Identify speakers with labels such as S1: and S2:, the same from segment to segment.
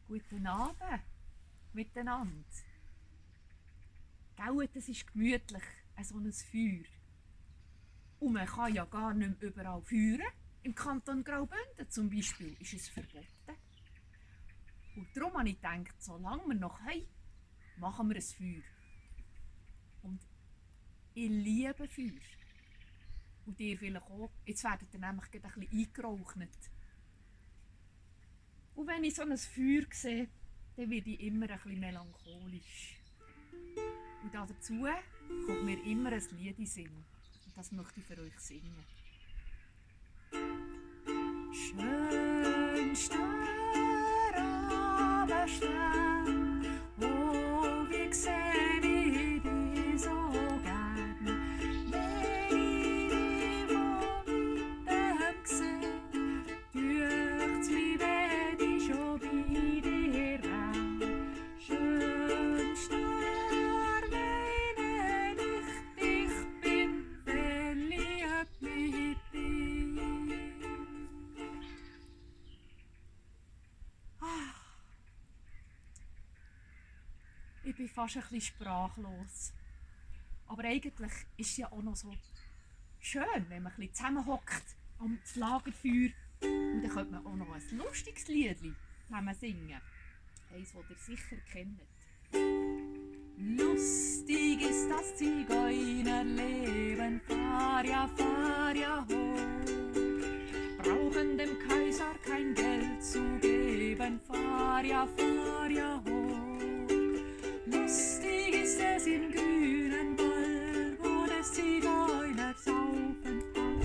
S1: Guten Abend miteinander. Gell, das ist gemütlich, so ein Feuer. Und man kann ja gar nicht mehr überall feuern. Im Kanton Graubünden zum Beispiel ist es verboten. Und darum habe ich gedacht, solange wir noch haben, machen wir ein Feuer. Und ich liebe Feuer. Und ihr vielleicht auch. Jetzt werdet ihr nämlich ein bisschen eingeraucht. Und wenn ich so ein Feuer sehe, dann werde ich immer ein bisschen melancholisch. Und dazu kommt mir immer ein Lied in den Sinn. Und das möchte ich für euch singen. Schönster Abendstern, oh, wie sehe ich dich so gern. Wenn ich dich von weitem sehe, dücht's mich, wenn ich schon bei dir wär. Schönster, meine ich bin verliebt mit dir. Ich bin fast ein bisschen sprachlos. Aber eigentlich ist es ja auch noch so schön, wenn man ein bisschen zusammenhockt am Lagerfeuer. Und dann könnte man auch noch ein lustiges Lied zusammen singen. Eins, das ihr sicher kennt. Lustig ist das Zigeunerleben, fahr ja, ho. Brauchen dem Kaiser kein Geld zu geben, fahr ja, ho. Lustig ist es im grünen Wald, wo des Zigeuner saufen all.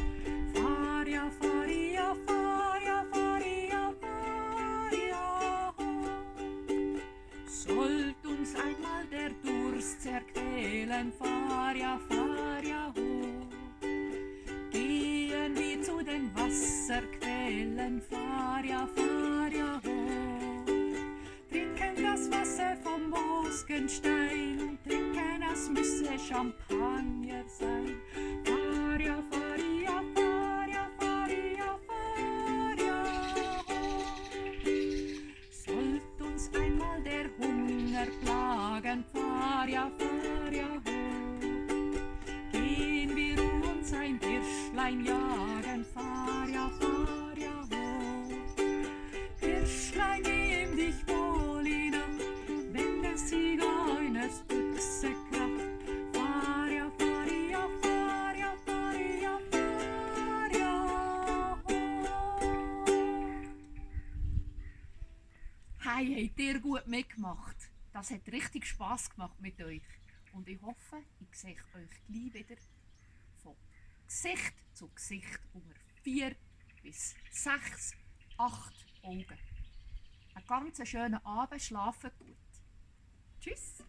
S1: Fahr ja, ho. Sollt uns einmal der Durst zerquälen, fahr ja, ho. Gehen wir zu den Wasserquellen, fahr ja, ho. Trinken das Wasser vom Moosgenstein, trinken, es müsse Champagner sein. Fahr ja, ho. Sollt uns einmal der Hunger plagen, fahr ja, ho. Gehen wir uns ein Hirschlein jagen, fahr ja, ho. Hirschlein, nimm dich wohl in Acht, wenn des Zigeuners Büchse kracht. Fahr ja, ho. Hey, habt ihr gut mitgemacht? Das hat richtig Spass gemacht mit euch. Und ich hoffe, ich sehe euch gleich wieder von Gesicht zu Gesicht unter 4 bis 6, 8 Augen. Einen ganz schönen Abend, schlafen gut. Tschüss!